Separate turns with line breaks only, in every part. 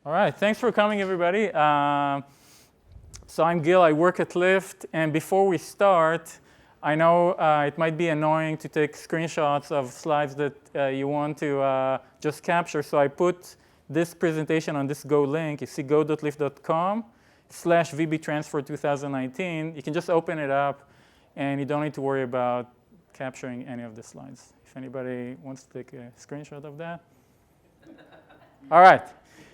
All right, thanks for coming, everybody. So I'm Gil, I work at Lyft, and before we start, I know it might be annoying to take screenshots of slides that you want to just capture, so I put this presentation on this Go link. You see go.lyft.com/VBTransfer 2019. You can just open it up, and you don't need to worry about capturing any of the slides. If anybody wants to take a screenshot of that. All right,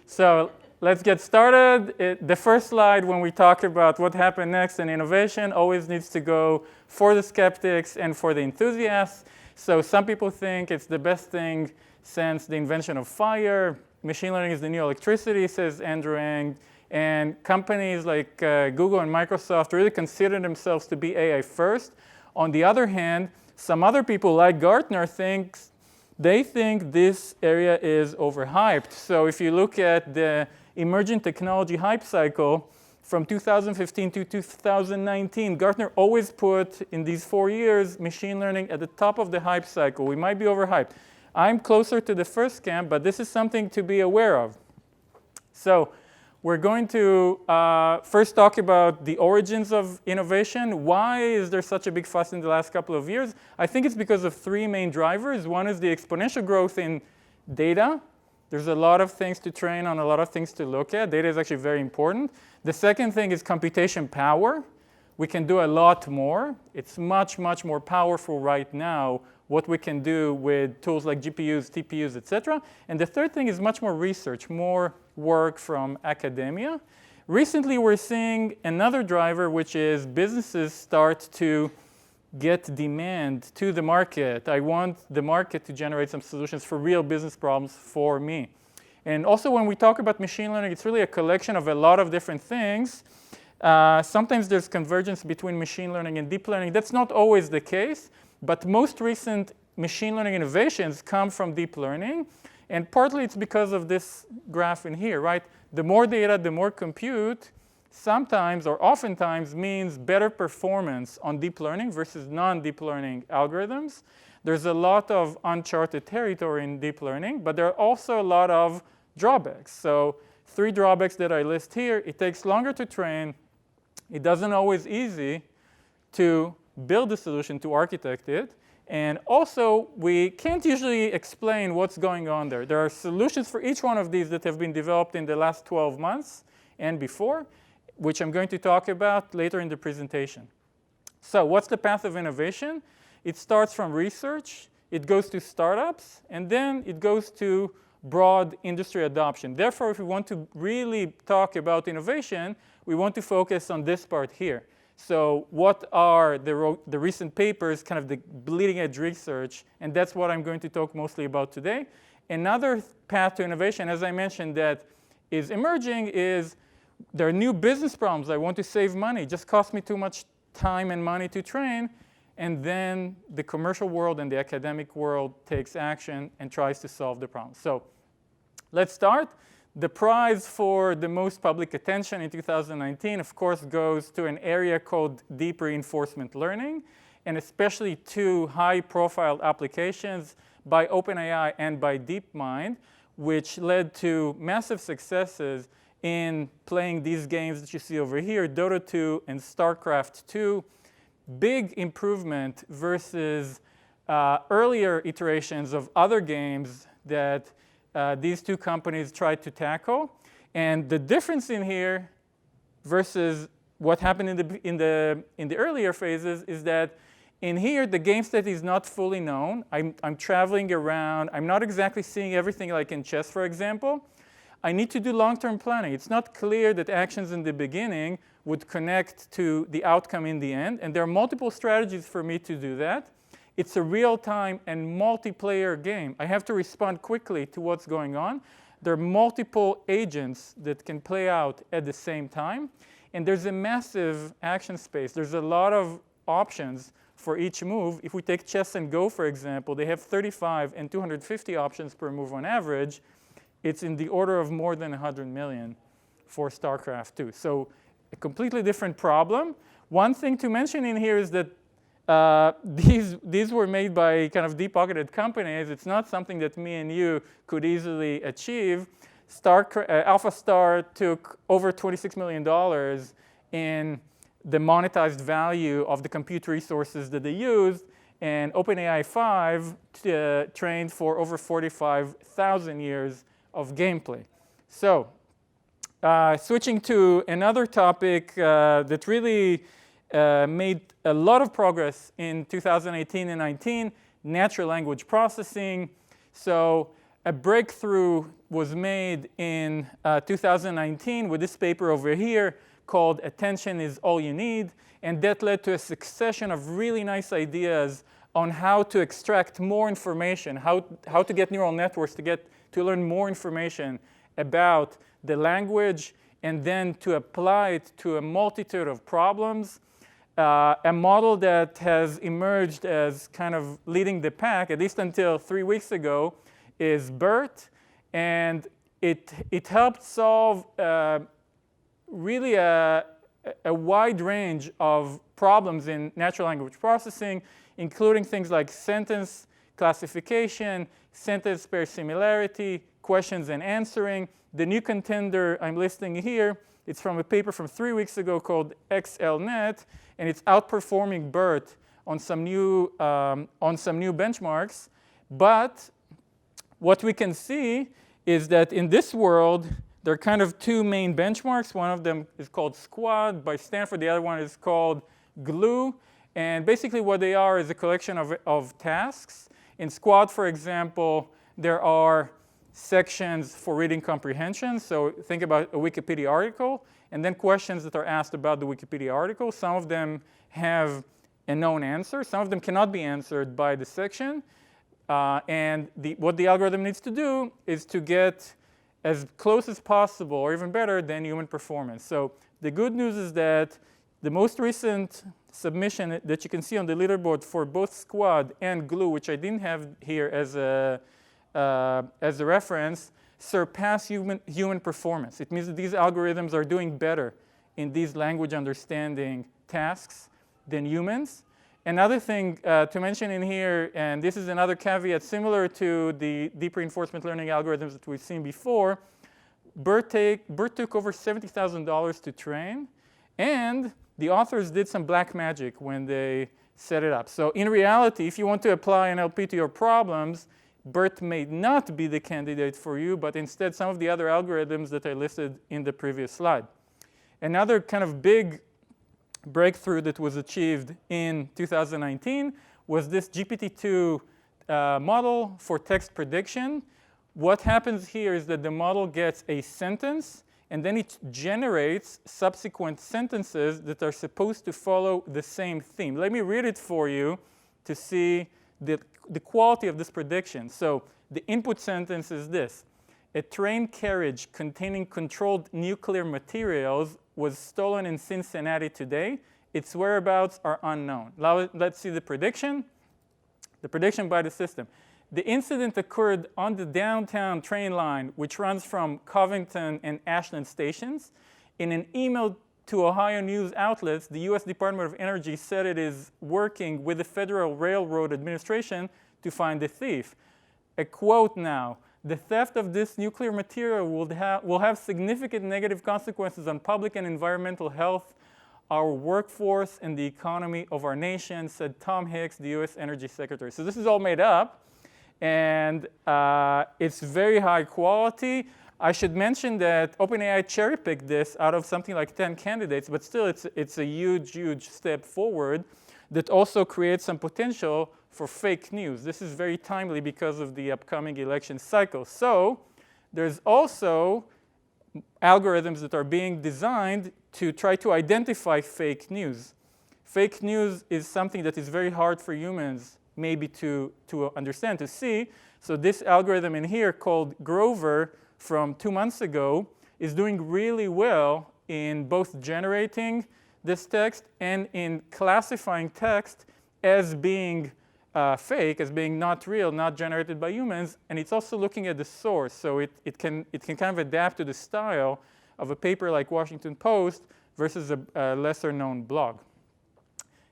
so let's get started. The first slide, when we talk about what happened next in innovation, always needs to go for the skeptics and for the enthusiasts. So some people think it's the best thing since the invention of fire. Machine learning is the new electricity, says Andrew Ng. And companies like Google and Microsoft really consider themselves to be AI first. On the other hand, some other people like Gartner think this area is overhyped. So if you look at the emerging technology hype cycle from 2015 to 2019, Gartner always put, in these 4 years, machine learning at the top of the hype cycle. We might be overhyped. I'm closer to the first camp, but this is something to be aware of. So we're going to first talk about the origins of innovation. Why is there such a big fuss in the last couple of years? I think it's because of three main drivers. One is the exponential growth in data. There's a lot of things to train on, a lot of things to look at. Data is actually very important. The second thing is computation power. We can do a lot more. It's much, much more powerful right now what we can do with tools like GPUs, TPUs, et cetera. And the third thing is much more research, more work from academia. Recently, we're seeing another driver, which is businesses start to get demand to the market. I want the market to generate some solutions for real business problems for me. And also, when we talk about machine learning, it's really a collection of a lot of different things. Sometimes there's convergence between machine learning and deep learning. That's not always the case. But most recent machine learning innovations come from deep learning. And partly it's because of this graph in here, right? The more data, the more compute, sometimes or oftentimes means better performance on deep learning versus non-deep learning algorithms. There's a lot of uncharted territory in deep learning, but there are also a lot of drawbacks. So 3 drawbacks that I list here. It takes longer to train. It doesn't always easy to build a solution, to architect it. And also, we can't usually explain what's going on there. There are solutions for each one of these that have been developed in the last 12 months and before, which I'm going to talk about later in the presentation. So what's the path of innovation? It starts from research, it goes to startups, and then it goes to broad industry adoption. Therefore, if we want to really talk about innovation, we want to focus on this part here. So what are the recent papers, kind of the bleeding edge research, and that's what I'm going to talk mostly about today. Another path to innovation, as I mentioned, that is emerging is there are new business problems. I want to save money. It just costs me too much time and money to train. And then the commercial world and the academic world takes action and tries to solve the problem. So let's start. The prize for the most public attention in 2019, of course, goes to an area called deep reinforcement learning, and especially 2 high-profile applications by OpenAI and by DeepMind, which led to massive successes in playing these games that you see over here, Dota 2 and StarCraft 2. Big improvement versus earlier iterations of other games that these 2 companies tried to tackle. And the difference in here versus what happened in the earlier phases is that in here, the game state is not fully known. I'm traveling around. I'm not exactly seeing everything like in chess, for example. I need to do long-term planning. It's not clear that actions in the beginning would connect to the outcome in the end. And there are multiple strategies for me to do that. It's a real-time and multiplayer game. I have to respond quickly to what's going on. There are multiple agents that can play out at the same time. And there's a massive action space. There's a lot of options for each move. If we take chess and Go, for example, they have 35 and 250 options per move on average. It's in the order of more than 100 million for StarCraft 2. So a completely different problem. One thing to mention in here is that these were made by kind of deep-pocketed companies. It's not something that me and you could easily achieve. AlphaStar took over $26 million in the monetized value of the compute resources that they used, and OpenAI 5 trained for over 45,000 years of gameplay. So switching to another topic that really made a lot of progress in 2018 and 19, natural language processing. So a breakthrough was made in 2019 with this paper over here called Attention is All You Need. And that led to a succession of really nice ideas on how to extract more information, how to get neural networks to learn more information about the language, and then to apply it to a multitude of problems. A model that has emerged as kind of leading the pack, at least until 3 weeks ago, is BERT. And it helped solve really a wide range of problems in natural language processing, including things like sentence classification, sentence pair similarity, questions and answering. The new contender I'm listing here, it's from a paper from 3 weeks ago called XLNet, and it's outperforming BERT on some new benchmarks. But what we can see is that in this world, there are kind of two main benchmarks. One of them is called Squad by Stanford. The other one is called GLUE. And basically what they are is a collection of tasks. In Squad, for example, there are sections for reading comprehension. So think about a Wikipedia article, and then questions that are asked about the Wikipedia article. Some of them have a known answer. Some of them cannot be answered by the section. And what the algorithm needs to do is to get as close as possible, or even better, than human performance. So the good news is that the most recent submission that you can see on the leaderboard for both Squad and GLUE, which I didn't have here as a reference, surpass human performance. It means that these algorithms are doing better in these language understanding tasks than humans. Another thing to mention in here, and this is another caveat similar to the deep reinforcement learning algorithms that we've seen before, BERT took over $70,000 to train, and the authors did some black magic when they set it up. So in reality, if you want to apply NLP to your problems, BERT may not be the candidate for you, but instead some of the other algorithms that I listed in the previous slide. Another kind of big breakthrough that was achieved in 2019 was this GPT-2 model for text prediction. What happens here is that the model gets a sentence, and then it generates subsequent sentences that are supposed to follow the same theme. Let me read it for you to see the quality of this prediction. So the input sentence is this: a train carriage containing controlled nuclear materials was stolen in Cincinnati today. Its whereabouts are unknown. Now let's see the prediction. The prediction by the system. The incident occurred on the downtown train line, which runs from Covington and Ashland stations. In an email to Ohio news outlets, the U.S. Department of Energy said it is working with the Federal Railroad Administration to find the thief. A quote now: the theft of this nuclear material will have significant negative consequences on public and environmental health, our workforce, and the economy of our nation, said Tom Hicks, the U.S. Energy Secretary. So this is all made up, and it's very high quality. I should mention that OpenAI cherry-picked this out of something like 10 candidates, but still it's a huge, huge step forward that also creates some potential for fake news. This is very timely because of the upcoming election cycle. So there's also algorithms that are being designed to try to identify fake news. Fake news is something that is very hard for humans maybe to understand, to see. So this algorithm in here called Grover from 2 months ago is doing really well in both generating this text and in classifying text as being fake, as being not real, not generated by humans. And it's also looking at the source. So it can kind of adapt to the style of a paper like Washington Post versus a lesser known blog.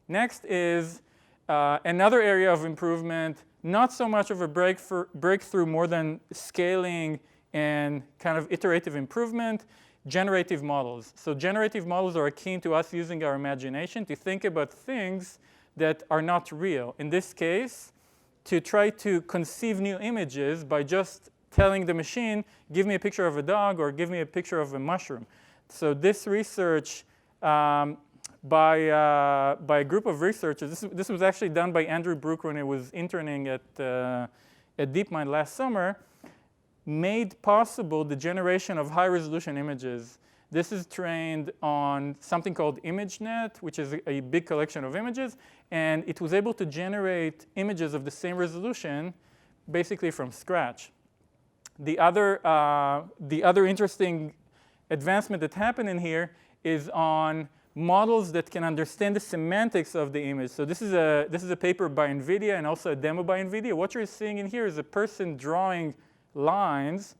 Next is another area of improvement, not so much of a breakthrough more than scaling and kind of iterative improvement, generative models. So generative models are akin to us using our imagination to think about things that are not real. In this case, to try to conceive new images by just telling the machine, give me a picture of a dog or give me a picture of a mushroom. So this research by a group of researchers, this was actually done by Andrew Brook when he was interning at DeepMind last summer, made possible the generation of high-resolution images. This is trained on something called ImageNet, which is a big collection of images, and it was able to generate images of the same resolution basically from scratch. The other interesting advancement that happened in here is on models that can understand the semantics of the image. So this is a paper by NVIDIA and also a demo by NVIDIA. What you're seeing in here is a person drawing lines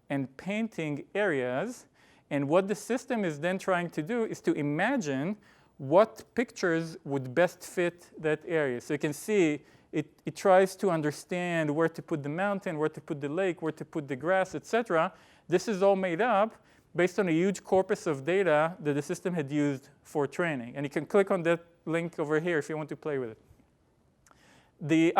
and painting areas. And what the system is then trying to do is to imagine what pictures would best fit that area. So you can see it tries to understand where to put the mountain, where to put the lake, where to put the grass, etc. This is all made up based on a huge corpus of data that the system had used for training. And you can click on that link over here if you want to play with it. The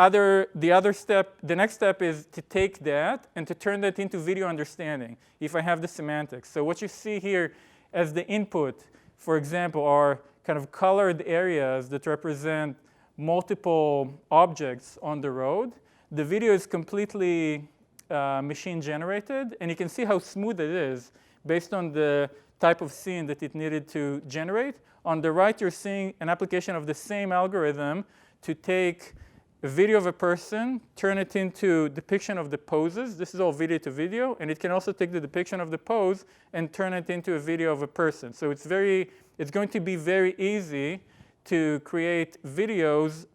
next step is to take that and to turn that into video understanding if I have the semantics. So what you see here as the input, for example, are kind of colored areas that represent multiple objects on the road. The video is completely machine generated, and you can see how smooth it is based on the type of scene that it needed to generate. On the right, you're seeing an application of the same algorithm to take a video of a person, turn it into depiction of the poses. This is all video to video, and it can also take the depiction of the pose and turn it into a video of a person. So it's going to be very easy to create videos,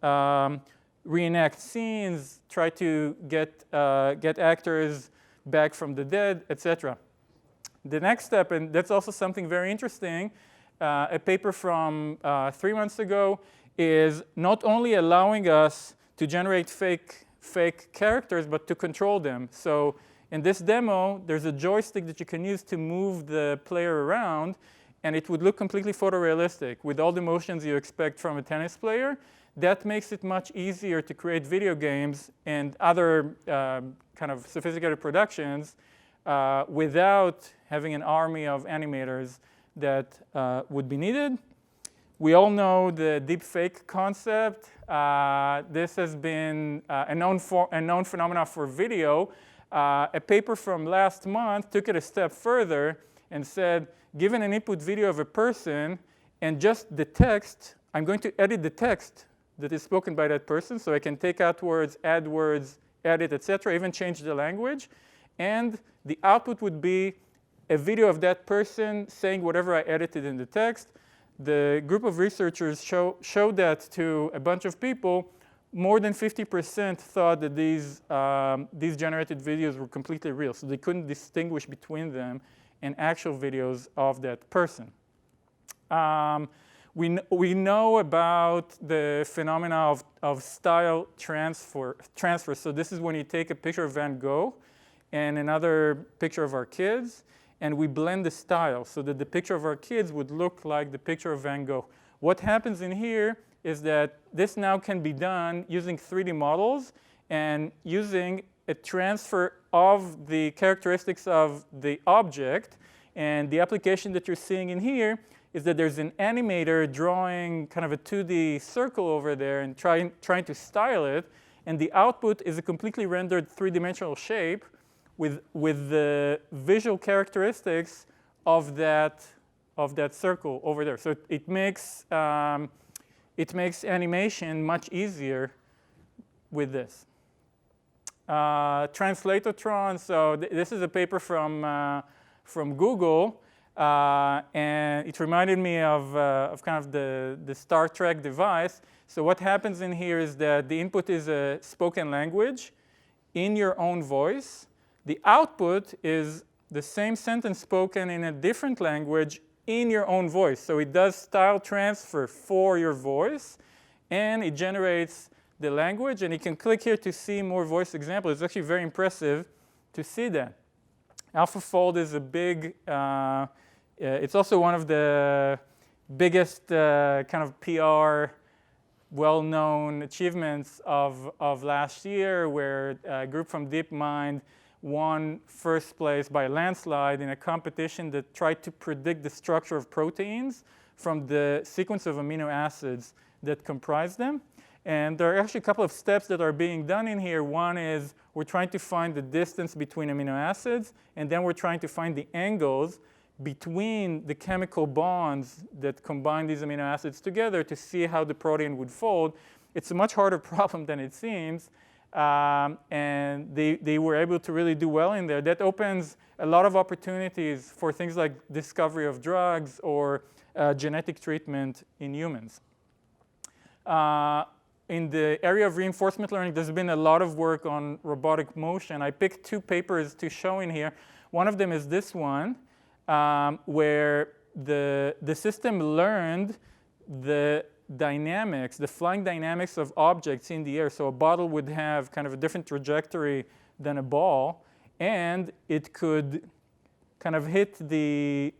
reenact scenes, try to get actors back from the dead, etc. The next step, and that's also something very interesting, a paper from 3 months ago, is not only allowing us to generate fake characters, but to control them. So in this demo, there's a joystick that you can use to move the player around, and it would look completely photorealistic with all the motions you expect from a tennis player. That makes it much easier to create video games and other kind of sophisticated productions without having an army of animators that would be needed. We all know the deepfake concept. This has been a known phenomenon for video. A paper from last month took it a step further and said, given an input video of a person and just the text, I'm going to edit the text that is spoken by that person. So I can take out words, add words, edit, etc., even change the language. And the output would be a video of that person saying whatever I edited in the text. The group of researchers showed that to a bunch of people. More than 50% thought that these generated videos were completely real. So they couldn't distinguish between them and actual videos of that person. We know about the phenomena of style transfer. So this is when you take a picture of Van Gogh and another picture of our kids, and we blend the style so that the picture of our kids would look like the picture of Van Gogh. What happens in here is that this now can be done using 3D models and using a transfer of the characteristics of the object. And the application that you're seeing in here is that there's an animator drawing kind of a 2D circle over there and trying to style it. And the output is a completely rendered 3-dimensional shape with the visual characteristics of that circle over there. So it makes animation much easier with this. Tron. So this is a paper from Google, and it reminded me of kind of the Star Trek device. So what happens in here is that the input is a spoken language in your own voice. The output is the same sentence spoken in a different language in your own voice. So it does style transfer for your voice, and it generates the language. And you can click here to see more voice examples. It's actually very impressive to see that. AlphaFold is a big, it's also one of the biggest kind of PR well-known achievements of last year, where a group from DeepMind won first place by a landslide in a competition that tried to predict the structure of proteins from the sequence of amino acids that comprise them. And there are actually a couple of steps that are being done in here. One is we're trying to find the distance between amino acids, and then we're trying to find the angles between the chemical bonds that combine these amino acids together to see how the protein would fold. It's a much harder problem than it seems, and they were able to really do well in there. That opens a lot of opportunities for things like discovery of drugs or genetic treatment in humans. In the area of reinforcement learning, there's been a lot of work on robotic motion. I picked two papers to show in here. One of them is this one, where the system learned the dynamics, the flying dynamics of objects in the air. So a bottle would have kind of a different trajectory than a ball, and it could kind of hit the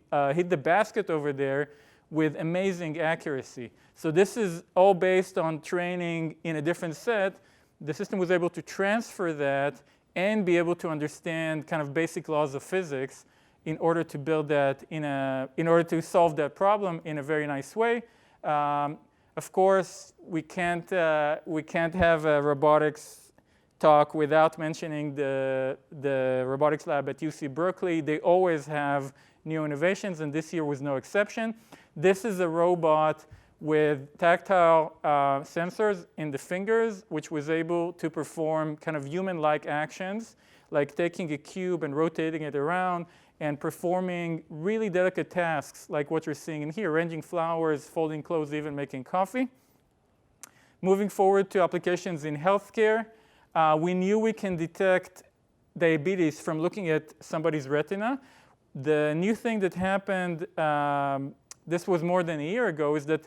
basket over there with amazing accuracy. So this is all based on training in a different set. The system was able to transfer that and be able to understand kind of basic laws of physics in order to build that in order to solve that problem in a very nice way. Of course, we can't have a robotics talk without mentioning the robotics lab at UC Berkeley. They always have new innovations, and this year was no exception. This is a robot with tactile sensors in the fingers, which was able to perform kind of human-like actions, like taking a cube and rotating it around and performing really delicate tasks like what you're seeing in here, arranging flowers, folding clothes, even making coffee. Moving forward to applications in healthcare, we knew we can detect diabetes from looking at somebody's retina. The new thing that happened, this was more than a year ago, is that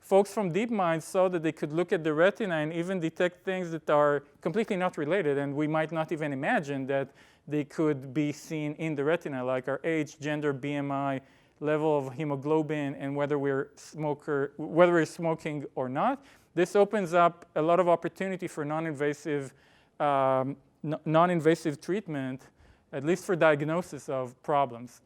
folks from DeepMind saw that they could look at the retina and even detect things that are completely not related, and we might not even imagine that they could be seen in the retina, like our age, gender, BMI, level of hemoglobin, and whether we're smoking or not. This opens up a lot of opportunity for non-invasive treatment, at least for diagnosis of problems.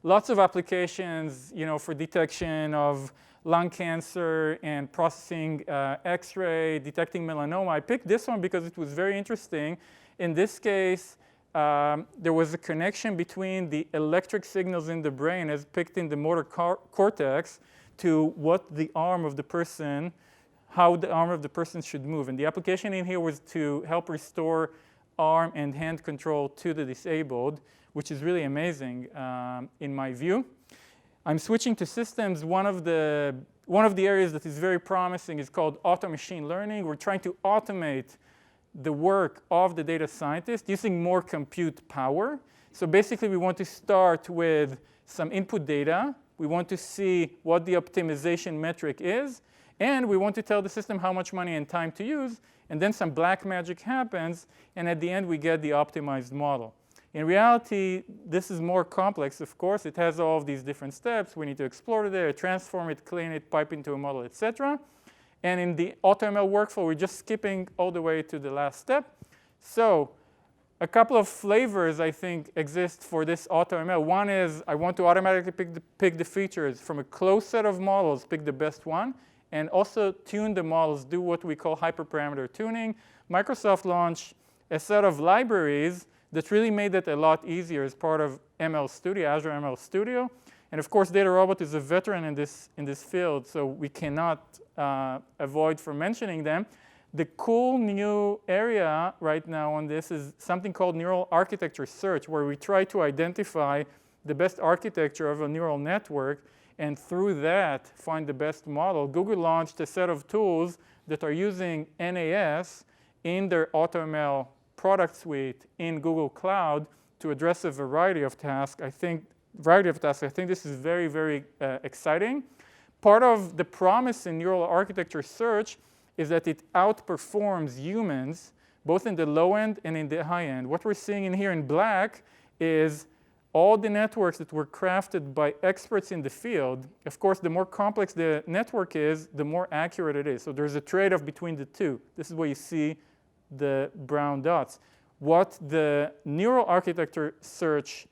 Lots of applications, for detection of lung cancer and processing X-ray, detecting melanoma. I picked this one because it was very interesting. In this case, there was a connection between the electric signals in the brain as picked in the motor cortex to what the arm of the person, how the arm of the person should move. And the application in here was to help restore arm and hand control to the disabled, which is really amazing in my view. I'm switching to systems. One of the areas that is very promising is called auto-machine learning. We're trying to automate the work of the data scientist using more compute power. So basically, we want to start with some input data. We want to see what the optimization metric is, and we want to tell the system how much money and time to use, and then some black magic happens, and at the end, we get the optimized model. In reality, this is more complex, of course. It has all of these different steps. We need to explore the data, transform it, clean it, pipe into a model, etc. And in the AutoML workflow, we're just skipping all the way to the last step. So a couple of flavors, I think, exist for this AutoML. One is I want to automatically pick the features from a closed set of models, pick the best one, and also tune the models, do what we call hyperparameter tuning. Microsoft launched a set of libraries that really made it a lot easier as part of ML Studio, Azure ML Studio. And of course, DataRobot is a veteran in this field, so we cannot avoid from mentioning them. The cool new area right now on this is something called neural architecture search, where we try to identify the best architecture of a neural network, and through that, find the best model. Google launched a set of tools that are using NAS in their AutoML product suite in Google Cloud to address a variety of tasks. I think this is very, very exciting. Part of the promise in neural architecture search is that it outperforms humans both in the low end and in the high end. What we're seeing in here in black is all the networks that were crafted by experts in the field. Of course, the more complex the network is, the more accurate it is. So there's a trade-off between the two. This is where you see the brown dots. What the neural architecture search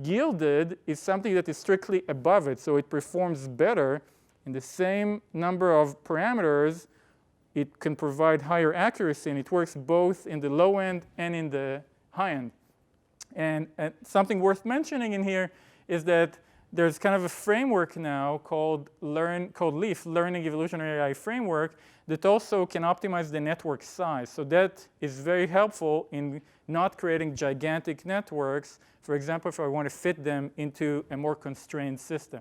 yielded is something that is strictly above it. So it performs better in the same number of parameters. It can provide higher accuracy, and it works both in the low end and in the high end. And something worth mentioning in here is that there's kind of a framework now called Lyft, Learning Evolutionary AI Framework, that also can optimize the network size. So that is very helpful in not creating gigantic networks, for example, if I want to fit them into a more constrained system.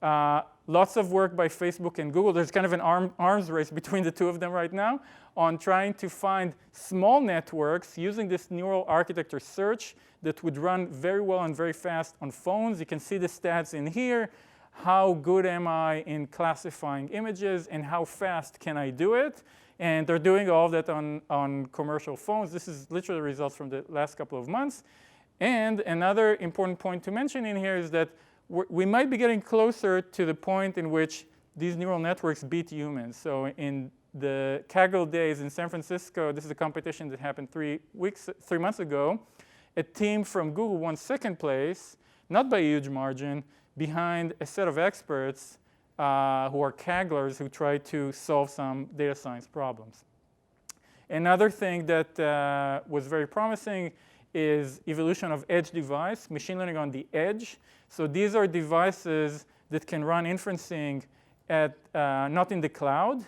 Lots of work by Facebook and Google. There's kind of an arms race between the two of them right now on trying to find small networks using this neural architecture search that would run very well and very fast on phones. You can see the stats in here. How good am I in classifying images, and how fast can I do it? And they're doing all of that on commercial phones. This is literally results from the last couple of months. And another important point to mention in here is that we might be getting closer to the point in which these neural networks beat humans. So in the Kaggle days in San Francisco, this is a competition that happened 3 months ago. A team from Google won second place, not by a huge margin, behind a set of experts who are Kagglers who try to solve some data science problems. Another thing that was very promising is evolution of edge device, machine learning on the edge. So these are devices that can run inferencing at not in the cloud.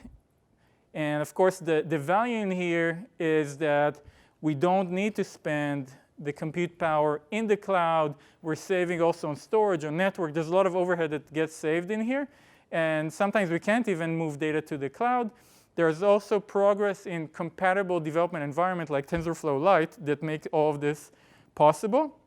And of course, the value in here is that we don't need to spend the compute power in the cloud. We're saving also on storage, on network. There's a lot of overhead that gets saved in here. And sometimes we can't even move data to the cloud. There's also progress in compatible development environment like TensorFlow Lite that make all of this possible.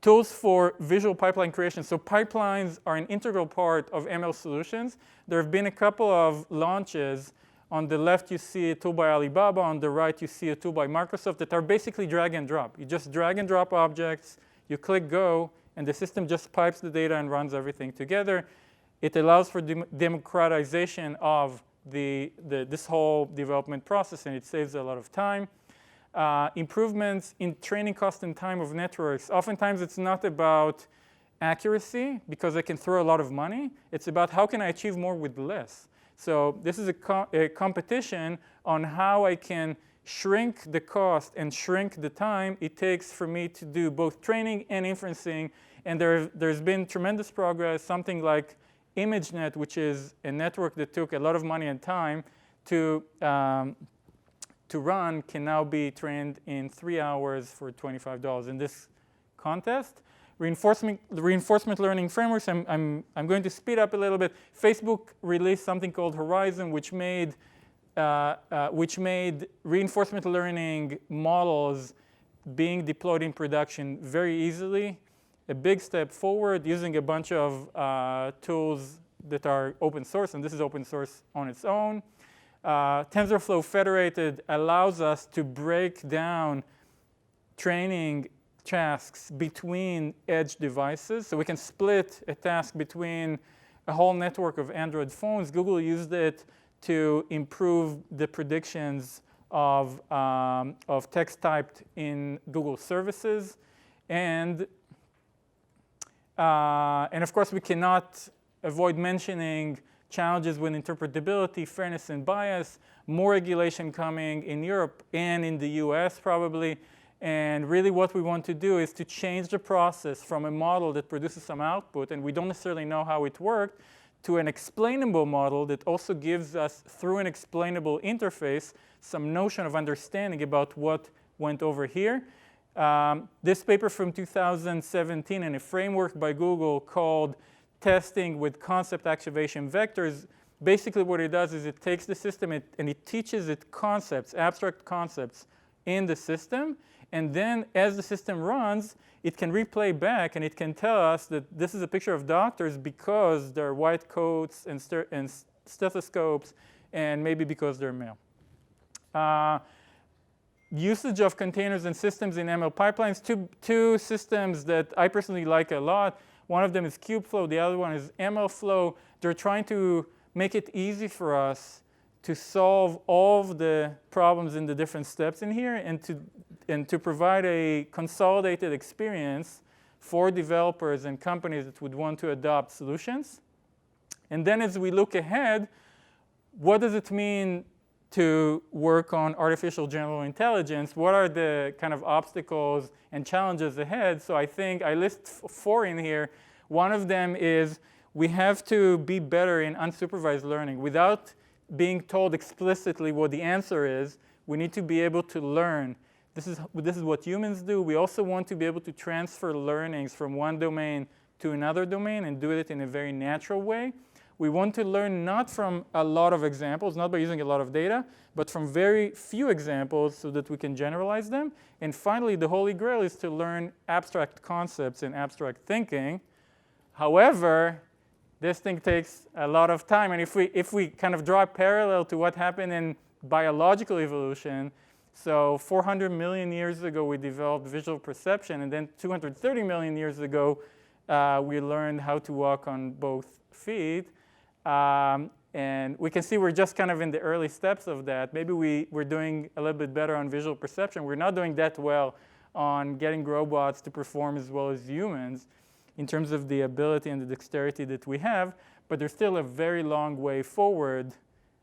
Tools for visual pipeline creation. So pipelines are an integral part of ML solutions. There have been a couple of launches. On the left, you see a tool by Alibaba. On the right, you see a tool by Microsoft that are basically drag and drop. You just drag and drop objects. You click go, and the system just pipes the data and runs everything together. It allows for democratization of this whole development process, and it saves a lot of time. Improvements in training cost and time of networks. Oftentimes, it's not about accuracy, because I can throw a lot of money. It's about how can I achieve more with less. So this is a competition on how I can shrink the cost and shrink the time it takes for me to do both training and inferencing. And there's been tremendous progress. Something like ImageNet, which is a network that took a lot of money and time to run, can now be trained in 3 hours for $25 in this contest. Reinforcement learning frameworks, I'm going to speed up a little bit. Facebook released something called Horizon, which made reinforcement learning models being deployed in production very easily. A big step forward, using a bunch of tools that are open source, and this is open source on its own. TensorFlow Federated allows us to break down training tasks between edge devices. So we can split a task between a whole network of Android phones. Google used it to improve the predictions of text typed in Google services. And of course, we cannot avoid mentioning challenges with interpretability, fairness, and bias. More regulation coming in Europe and in the US probably. And really what we want to do is to change the process from a model that produces some output, and we don't necessarily know how it worked, to an explainable model that also gives us, through an explainable interface, some notion of understanding about what went over here. This paper from 2017 in a framework by Google called Testing with Concept Activation Vectors. Basically what it does is it takes the system and it teaches it concepts, abstract concepts in the system. And then as the system runs, it can replay back and it can tell us that this is a picture of doctors because they're white coats and stethoscopes, and maybe because they're male. usage of containers and systems in ML pipelines. Two systems that I personally like a lot. One of them is CubeFlow. The other one is MLflow. They're trying to make it easy for us to solve all of the problems in the different steps in here and to provide a consolidated experience for developers and companies that would want to adopt solutions. And then as we look ahead, what does it mean to work on artificial general intelligence? What are the kind of obstacles and challenges ahead? So I think I list 4 in here. One of them is we have to be better in unsupervised learning. Without being told explicitly what the answer is, we need to be able to learn. This is what humans do. We also want to be able to transfer learnings from one domain to another domain and do it in a very natural way. We want to learn not from a lot of examples, not by using a lot of data, but from very few examples so that we can generalize them. And finally, the holy grail is to learn abstract concepts and abstract thinking. However, this thing takes a lot of time. And if we kind of draw a parallel to what happened in biological evolution, so 400 million years ago, we developed visual perception. And then 230 million years ago, we learned how to walk on both feet. And we can see we're just kind of in the early steps of that. Maybe we're doing a little bit better on visual perception. We're not doing that well on getting robots to perform as well as humans in terms of the ability and the dexterity that we have. But there's still a very long way forward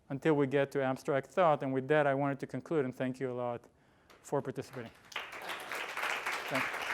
until we get to abstract thought. And with that, I wanted to conclude and thank you a lot for participating. Thanks.